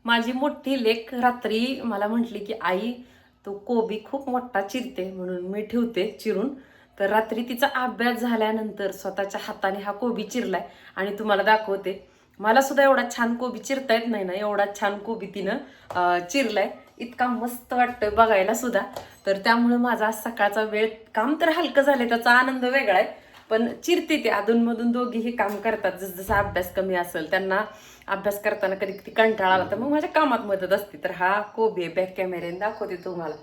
माझी मोठी लेक रात्री मला म्हटली की आई तू कोबी खूप मोठा चिरते म्हणून मी ठेवते चिरून. तर रात्री तिचा अभ्यास झाल्यानंतर स्वतःच्या हाताने हा कोबी चिरलाय आणि तुम्हाला दाखवते. मला सुद्धा एवढा छान कोबी चिरता येत नाही ना, एवढा छान कोबी तिनं चिरलाय. इतका मस्त वाटतोय बघायला सुद्धा. तर त्यामुळे माझा आज सकाळचा वेळ काम तर हलकं झालंय, त्याचा आनंद वेगळा आहे. पण चिरते ते अधूनमधून दोघीही काम करतात. जसजसा अभ्यास कमी असेल त्यांना अभ्यास करताना कधी कधी कंटाळा आला तर मग माझ्या कामात मदत असते. तर हा कोबी बॅक कॅमेऱ्याने दाखवते तुम्हाला.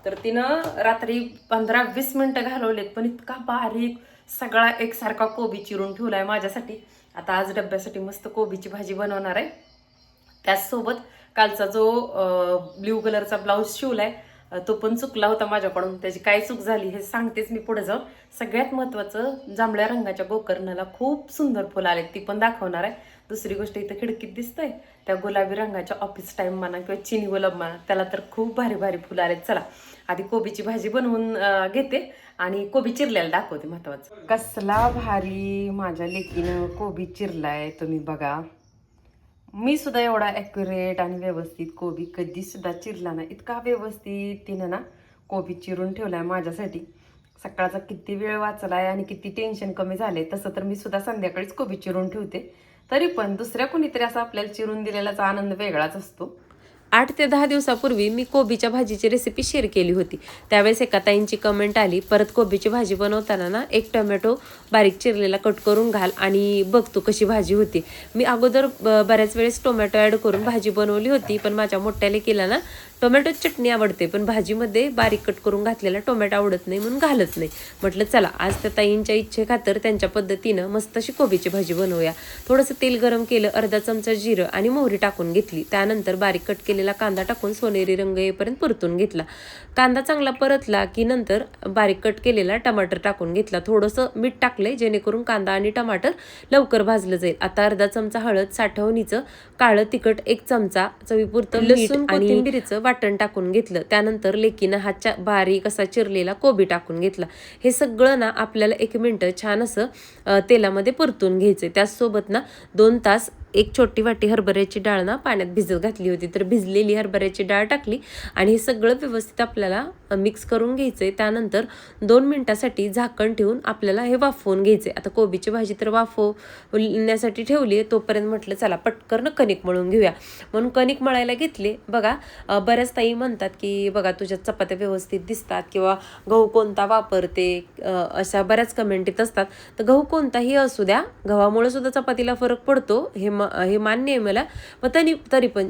तर तिनं रात्री 15-20 मिनिटं घालवलेत, पण इतका बारीक सगळा एकसारखा कोबी चिरून ठेवलाय माझ्यासाठी. आता आज डब्यासाठी मस्त कोबीची भाजी बनवणार आहे. त्याचसोबत कालचा जो ब्ल्यू कलरचा ब्लाऊज शिवलाय तो पण चुकला होता माझ्याकडून. त्याची काय चूक झाली हे सांगतेच मी पुढे जाऊन. सगळ्यात महत्त्वाचं, जांभळ्या रंगाच्या गोकर्णाला खूप सुंदर फुलं आलेत, ती पण दाखवणार आहे. दुसरी गोष्ट, इथं खिडकीत दिसतंय त्या गुलाबी रंगाच्या ऑफिस टाईम म्हणा किंवा चिनी गुलाब म्हणा, त्याला तर खूप भारी भारी फुलं आलेत. चला आधी कोबीची भाजी बनवून घेते आणि कोबी चिरल्याला दाखवते. महत्वाचं कसला भारी माझ्या लेकीनं कोबी चिरलाय तुम्ही बघा. मी सुद्धा एवढा ॲक्युरेट आणि व्यवस्थित कोबी कधी सुद्धा चिरला नाही. इतका व्यवस्थित तिनं ना कोबी चिरून ठेवलाय माझ्यासाठी. सकाळचा किती वेळ वाचलाय आणि किती टेन्शन कमी झाले. तसं तर मी सुद्धा संध्याकाळीच कोबी चिरून ठेवते, तरी पण दुसऱ्या कोणीतरी असं आपल्याला चिरून दिलेलाचा आनंद वेगळाच असतो. 8 ते 10 दिवसापूर्वी मी कोबीच्या भाजीची रेसिपी शेअर केली होती. त्यावेळेस एका ताईंची कमेंट आली, परत कोबीची भाजी बनवताना ना 1 टोमॅटो बारीक चिरलेला कट करून घाल आणि बघ तू कशी भाजी होती. मी अगोदर बऱ्याच वेळेस टोमॅटो ॲड करून भाजी बनवली होती, पण माझ्या मोठ्या लेकीला ना टोमॅटो चटणी आवडते, पण भाजीमध्ये बारीक कट करून घातलेला टोमॅटो आवडत नाही म्हणून घालत नाही. म्हटलं चला आज त्या ताईंच्या इच्छेखातर त्यांच्या पद्धतीनं मस्त अशी कोबीची भाजी बनवूया. थोडंसं तेल गरम केलं, अर्धा चमचा जिरं आणि मोहरी टाकून घेतली. त्यानंतर बारीक कट केलेला कांदा टाकून सोनेरी रंग येईपर्यंत परतून घेतला. कांदा चांगला परतला की नंतर बारीक कट केलेला टमाटर टाकून घेतला. थोडंसं मीठ टाकलंय जेणेकरून कांदा आणि टमाटर लवकर भाजलं जाईल. आता अर्धा चमचा हळद, साठवणीचं काळं तिखट 1 चमचा, चवीपुरतं लसूण आणि कोथिंबीरीचं वाटण टाकून घेतलं. त्यानंतर लेकीनं हा बारीक असा चिरलेला कोबी टाकून घेतला. हे सगळं ना आपल्याला 1 मिनिट छान असं तेलामध्ये परतून घ्यायचं. त्याचसोबत ना 2 तास 1 छोटी वाटी हरभऱ्याची डाळ ना पाण्यात भिजत घातली होती. तर भिजलेली हरभऱ्याची डाळ टाकली आणि हे सगळं व्यवस्थित आपल्याला मिक्स करून घ्यायचंय. त्यानंतर 2 मिनिटासाठी झाकण ठेवून आपल्याला हे वाफवून घ्यायचंय. आता कोबीची भाजी तर वाफवण्यासाठी ठेवली आहे, तोपर्यंत म्हटलं चला पटकन कणिक मळून घेऊया म्हणून कणिक मळायला घेतले. बघा बऱ्याच ताई म्हणतात की बघा तुझ्या चपात्या व्यवस्थित दिसतात किंवा गहू कोणता वापरते, अशा बऱ्याच कमेंट येत असतात. तर गहू कोणताही असू द्या, गव्हामुळे सुद्धा चपातीला फरक पडतो हे मान्य आहे मला. पण तरी पण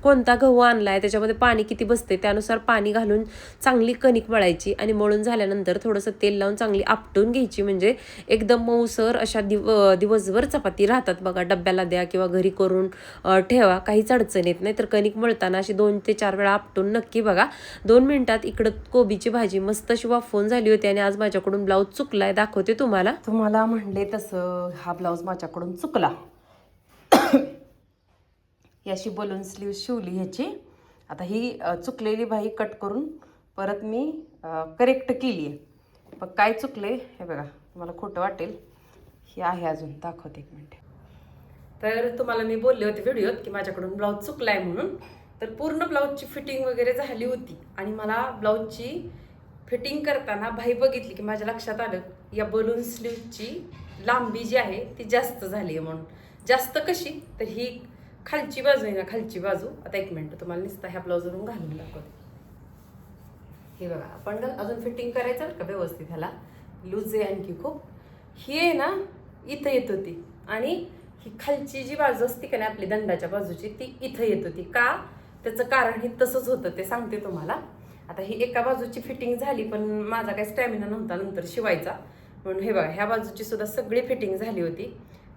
कोणता गहू आणलाय, त्याच्यामध्ये पाणी किती बसते त्यानुसार पाणी घालून चांगली कणिक मळायची आणि मळून झाल्यानंतर थोडंसं तेल लावून चांगली आपटून घ्यायची. म्हणजे एकदम मऊसर अशा दिवसभर चपाती राहतात बघा. डब्याला द्या किंवा घरी करून ठेवा, काहीच अडचण येत नाही. तर कणिक मळताना अशी 2 ते 4 वेळा आपटून नक्की बघा. 2 मिनिटात इकडं कोबीची भाजी मस्त अशी वाफवून झाली होती. आणि आज माझ्याकडून ब्लाऊज चुकलाय, दाखवते तुम्हाला म्हणले तसं हा ब्लाऊज माझ्याकडून चुकला. ही अशी बलून स्लीव शिवली ह्याची. आता ही चुकलेली बाही कट करून परत मी करेक्ट केली आहे. पण काय चुकले हे बघा, तुम्हाला खोटं वाटेल, हे आहे अजून, दाखवते 1 मिनिट. तर तुम्हाला मी बोलले होते व्हिडिओत की माझ्याकडून ब्लाऊज चुकलाय म्हणून. तर पूर्ण ब्लाऊजची फिटिंग वगैरे झाली होती आणि मला ब्लाऊजची फिटिंग करताना बाही बघितली की माझ्या लक्षात आलं या बलून स्लीवची लांबी जी आहे ती जास्त झाली आहे म्हणून. जास्त कशी तर ही खालची बाजू आहे ना, खालची बाजू. आता 1 मिनिट तुम्हाला नुसता ह्या ब्लाऊजवरून घालून दाखवते. हे बघा, आपण अजून फिटिंग करायचं का व्यवस्थित. ह्याला लूज आहे आणखी खूप. ही आहे ना इथं येत होती आणि ही खालची जी बाजू असते का नाही आपली दंडाच्या बाजूची, ती इथं येत होती. का त्याचं कारण हे तसंच होतं ते सांगते तुम्हाला. आता ही एका बाजूची फिटिंग झाली, पण माझा काही स्टॅमिना नव्हता नंतर शिवायचा, म्हणून हे बघा ह्या बाजूची सुद्धा सगळी फिटिंग झाली होती.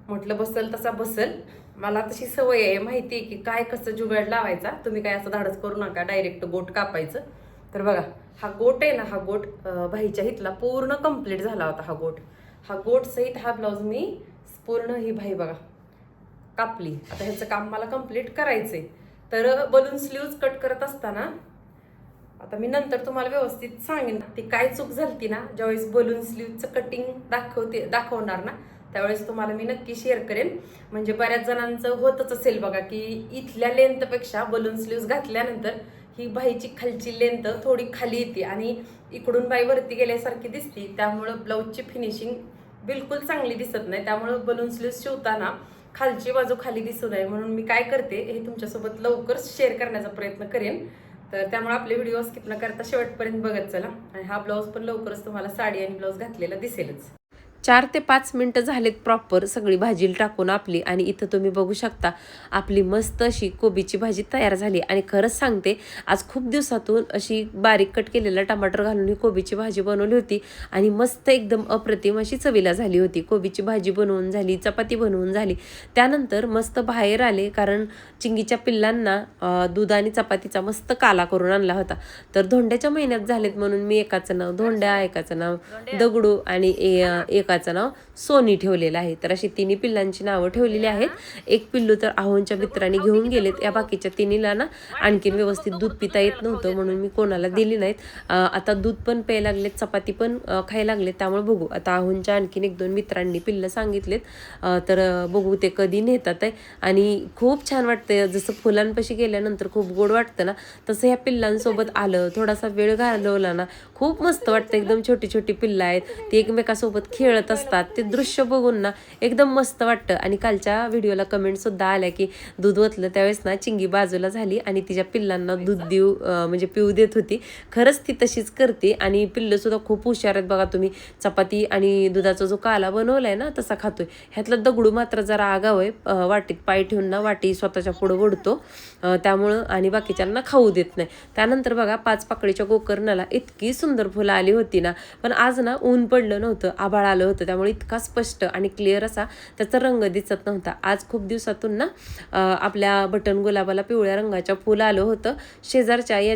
म्हटलं बसल तसा बसल. मला तशी सवय आहे, माहिती आहे की काय कसं जुगाड लावायचा. तुम्ही काय असं धाडस करू नका डायरेक्ट गोट कापायचं. तर बघा हा गोट आहे ना, हा गोट बाईच्या हितला पूर्ण कंप्लीट झाला होता. हा गोट सहित हा ब्लाऊज मी पूर्ण ही बाई बघा कापली. आता ह्याचं काम मला कंप्लीट करायचंय. तर बलून स्लीव्ज कट करत असताना आता मी नंतर तुम्हाला व्यवस्थित सांगेन ती काय चूक झाली ना, ज्यावेळेस बलून स्लीवचं कटिंग दाखवणार ना त्यावेळेस तुम्हाला मी नक्की शेअर करेन. म्हणजे बऱ्याच जणांचं होतच असेल बघा की इथल्या लेंथपेक्षा बलून स्लीव्ज घातल्यानंतर ही बाईची खालची लेंथ थोडी खाली येते आणि इकडून बाई वरती गेल्यासारखी दिसते. त्यामुळं ब्लाऊजची फिनिशिंग बिलकुल चांगली दिसत नाही. त्यामुळं बलून स्लीव्ज शिवताना खालची बाजू खाली दिसू नये म्हणून मी काय करते हे तुमच्यासोबत लवकर शेअर करण्याचा प्रयत्न करेन. तर त्यामुळे आपले व्हिडिओ स्किप न करता शेवटपर्यंत बघत चला. आणि हा ब्लाऊज पण लवकरच तुम्हाला साडी आणि ब्लाऊज घातलेला दिसेलच. 4 ते 5 मिनिटं झालेत प्रॉपर सगळी भाजीला टाकून आपली. आणि इथं तुम्ही बघू शकता आपली मस्त अशी कोबीची भाजी तयार झाली. आणि खरंच सांगते आज खूप दिवसातून अशी बारीक कट केलेला टमाटर घालून ही कोबीची भाजी बनवली होती आणि मस्त एकदम अप्रतिम अशी चवीला झाली होती. कोबीची भाजी बनवून झाली, चपाती बनवून झाली. त्यानंतर मस्त बाहेर आले कारण चिंगीच्या पिल्लांना दूध आणि चपातीचा मस्त काला करून आणला होता. तर धोंड्याच्या महिन्यात झालेत म्हणून मी एकाचं नाव धोंड्या, एकाचं नाव दगडू आणि एकाचं नाव सोनी ठेवलेलं आहे. तर अशी तिन्ही पिल्लांची नावं ठेवलेली आहेत. एक पिल्लू तर आहोंच्या मित्रांनी घेऊन गेलेत. या बाकीच्या तिन्हीला ना आणखीन व्यवस्थित दूध पिता येत नव्हतं म्हणून मी कोणाला दिली नाहीत. आता दूध पण प्यायला लागलेत, चपाती पण खायला लागलेत. त्यामुळे बघू आता आहोंच्या आणखीन 1-2 मित्रांनी पिल्लं सांगितलेत. तर बघू ते कधी नेतात आहे. आणि खूप छान वाटतं जसं फुलांपाशी गेल्यानंतर खूप गोड वाटतं ना तसं ह्या पिल्लांसोबत आलं, थोडासा वेळ घालवला ना खूप मस्त वाटतं. एकदम छोटी छोटी पिल्लं आहेत, ती एकमेकासोबत खेळत असतात. ते दृश्य बघून ना एकदम मस्त वाटतं. आणि कालच्या व्हिडिओला कमेंटसुद्धा आल्या की दूध ओतलं त्यावेळेस ना चिंगी बाजूला झाली आणि तिच्या पिल्लांना दूध म्हणजे पिऊ देत होती. खरंच ती तशीच करते. आणि पिल्लंसुद्धा खूप हुशार आहेत बघा. तुम्ही चपाती आणि दुधाचा जो काला बनवलाय ना तसा खातोय. ह्यातला दगडू मात्र जरा आगाव आहे, वाटीत पाय ठेवून ना वाटी स्वतःच्या पुढं ओढतो. त्यामुळं आणि बाकीच्यांना खाऊ देत नाही. त्यानंतर बघा 5 पाकळीच्या गोकर्णाला इतकी सुंदर फुलं आली होती ना. पण आज ना ऊन पडलं नव्हतं, आभाळ आलं होतं. त्यामुळे इतका स्पष्ट आणि क्लिअर असा त्याचा रंग दिसत नव्हता. आज खूप दिवसातून ना आपल्या बटन गुलाबाला पिवळ्या रंगाच्या फुलं आलं होतं. शेजारच्या या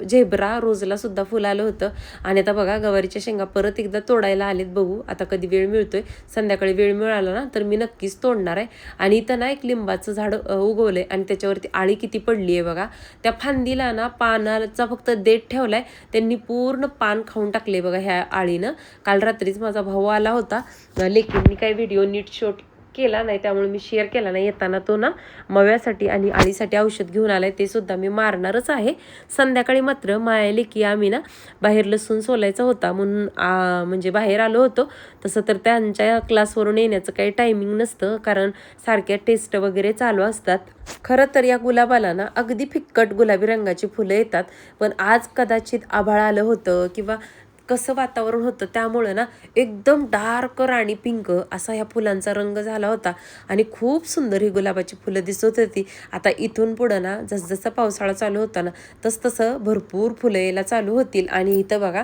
झेब्रा रोजला सुद्धा फुलं आलं होतं. आणि आता बघा गवारीच्या शेंगा परत एकदा तोडायला आलेत. बघू आता कधी वेळ मिळतोय. संध्याकाळी वेळ मिळाला ना तर मी नक्कीच तोडणार आहे. आणि इथं ना एक लिंबाचं झाड उगवलंय आणि त्याच्यावरती आळी किती पडली आहे बघा. त्या फांदीला ना पानाचा फक्त देठ ठेवलाय, त्यांनी पूर्ण पान खाऊन टाकले बघा ह्या आळीनं. काल रात्रीच माझा भाऊ आला होता, लेकींनी काही व्हिडिओ नीट शूट केला नाही त्यामुळे मी शेअर केला नाही. येताना तो ना मव्यासाठी आणि आळीसाठी औषध घेऊन आलाय, ते सुद्धा मी मारणारच आहे. संध्याकाळी मात्र माया लेकी आम्ही ना बाहेर लसूण सोलायचा होता म्हणून म्हणजे बाहेर आलो होतो. तसं तर त्यांच्या क्लासवरून येण्याचं काही टायमिंग नसतं कारण सारख्या टेस्ट वगैरे चालू असतात. खरं तर या गुलाबाला ना अगदी फिक्कट गुलाबी रंगाची फुलं येतात. पण आज कदाचित आभाळ आलं होतं किंवा कसं वातावरण होतं त्यामुळं ना एकदम डार्क राणी पिंक असा ह्या फुलांचा रंग झाला होता. आणि खूप सुंदर ही गुलाबाची फुलं दिसत होती. आता इथून पुढं ना जसजसा पावसाळा चालू होता ना तसं भरपूर फुलं यायला चालू होतील. आणि इथं बघा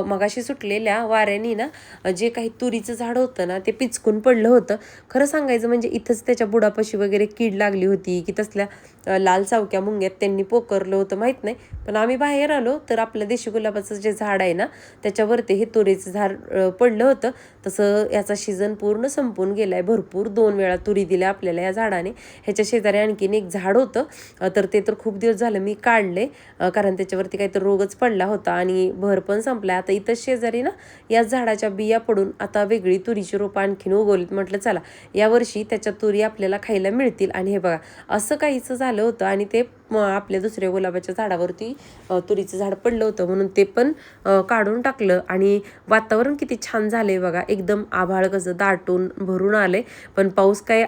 मगाशी सुटलेल्या वाऱ्यानी ना जे काही तुरीचं झाड होतं ना ते पिचकून पडलं होतं. खरं सांगायचं म्हणजे इथंच त्याच्या बुडापाशी वगैरे कीड लागली होती की तसल्या लाल चावक्या मुंग्यात त्यांनी पोकरलं होतं माहीत नाही. पण आम्ही बाहेर आलो तर आपलं देशी गुलाबाचं जे झाड आहे ना त्याच्यावरती हे तुरीचं झाड पडलं होतं. तसं याचा सीझन पूर्ण संपून गेलाय. भरपूर 2 वेळा तुरी दिल्या आपल्याला या झाडाने. ह्याच्या शेजारी आणखीन एक झाड होतं तर ते तर खूप दिवस झालं मी काढले कारण त्याच्यावरती काहीतरी रोगच पडला होता आणि भर पण संपला. आता इथं शेजारी ना या झाडाच्या बिया पडून आता वेगळी तुरीची रोपं आणखीन उगवलीत. म्हटलं चला यावर्षी त्याच्या तुरी आपल्याला खायला मिळतील. आणि हे बघा असं काहीच झालं होतं आणि ते आपल्या दुसऱ्या गुलाबाच्या झाडावरती तुरीचं झाड पडलं होतं म्हणून ते पण काढून टाकलं. आणि वातावरण किती छान झालंय बघा. एकदम आभाळ कसं दाटून भरून आले पण पाऊस काय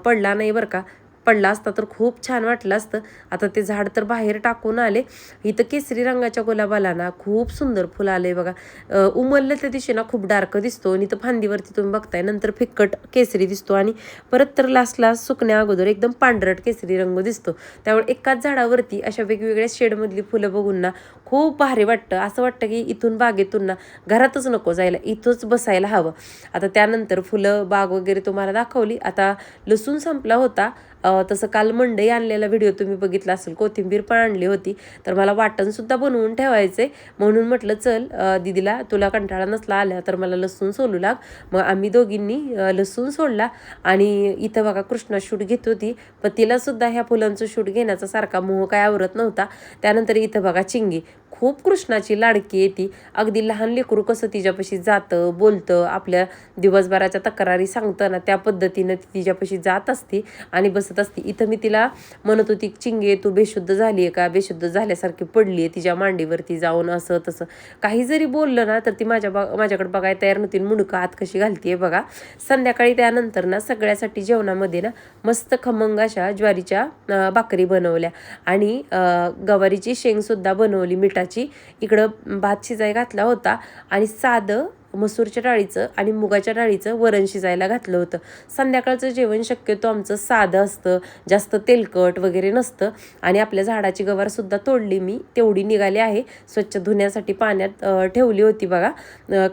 पडला नाही बरं का. पडला असता तर खूप छान वाटलं असतं. आता ते झाड तर बाहेर टाकून आले. इथं केसरी रंगाच्या गुलाबाला ना खूप सुंदर फुलं आले बघा. उमललं त्या दिवशी ना खूप डार्क दिसतो आणि इथं फांदीवरती तुम्ही बघताय नंतर फिक्कट केसरी दिसतो आणि परत तर लास्टला सुकण्या अगोदर एकदम पांढरट केसरी रंग दिसतो. त्यामुळे एकाच झाडावरती अशा वेगवेगळ्या शेडमधली फुलं बघून ना खूप भारी वाटतं. असं वाटतं की इथून बागेतून ना घरातच नको जायला, इथंच बसायला हवं. आता त्यानंतर फुलं बाग वगैरे तुम्हाला दाखवली. आता लसूण संपला होता. तसं काल मंडई आणलेला व्हिडिओ तुम्ही बघितला असेल. कोथिंबीर पण आणली होती तर मला वाटणसुद्धा बनवून ठेवायचे म्हणून म्हटलं चल दीदीला तुला कंटाळा नसला आल्या तर मला लसूण सोलू लाग. मग आम्ही दोघींनी लसूण सोडला. आणि इथं बघा कृष्णा शूट घेत होती पण तिलासुद्धा ह्या फुलांचं शूट घेण्याचा सारखा मोह काय आवरत नव्हता. त्यानंतर इथं बघा चिंगी खूप कृष्णाची लाडकी आहे ती. अगदी लहान लेकरू कसं तिच्यापाशी जातं, बोलतं, आपल्या दिवसभराच्या तक्रारी सांगतं ना, त्या पद्धतीनं ती तिच्यापाशी जात असते आणि बसत असते. इथं मी तिला म्हणत होती, चिंगे तू बेशुद्ध झाली आहे का, बेशुद्ध झाल्यासारखी पडली आहे तिच्या मांडीवरती जाऊन, असं तसं काही जरी बोललं ना तर ती माझ्याकडे बघायला तयार नव्हती. मुंडकं आत कशी घालतीये बघा. संध्याकाळी त्यानंतर ना सगळ्यासाठी जेवणामध्ये ना मस्त खमंग अशा ज्वारीच्या भाकरी बनवल्या आणि गवारीची शेंगसुद्धा बनवली मिठाची. इकडं भात शिजाय घातला होता आणि साधं मसूरच्या डाळीचं आणि मुगाच्या डाळीचं वरण शिजायला घातलं होतं. संध्याकाळचं जेवण शक्यतो आमचं साधं असतं, जास्त तेलकट वगैरे नसतं. आणि आपल्या झाडाची गवारसुद्धा तोडली मी, तेवढी निघाली आहे. स्वच्छ धुण्यासाठी पाण्यात ठेवली होती बघा.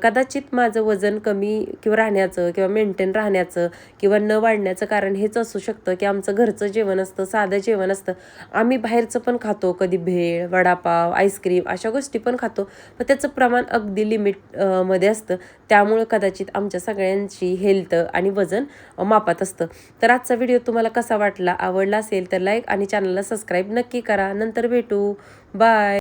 कदाचित माझं वजन कमी किंवा राहण्याचं किंवा मेंटेन राहण्याचं किंवा न वाढण्याचं कारण हेच असू शकतं की आमचं घरचं जेवण असतं, साधं जेवण असतं. आम्ही बाहेरचं पण खातो, कधी भेळ, वडापाव, आईस्क्रीम अशा गोष्टी पण खातो, पण त्याचं प्रमाण अगदी लिमिट मध्ये असतं. त्यामुळे कदाचित आमच्या सगळ्यांची हेल्थ आणि वजन मापात असतं. तर आजचा व्हिडिओ तुम्हाला कसा वाटला, आवडला असेल तर लाईक आणि चॅनलला सबस्क्राईब नक्की करा. नंतर भेटू. बाय.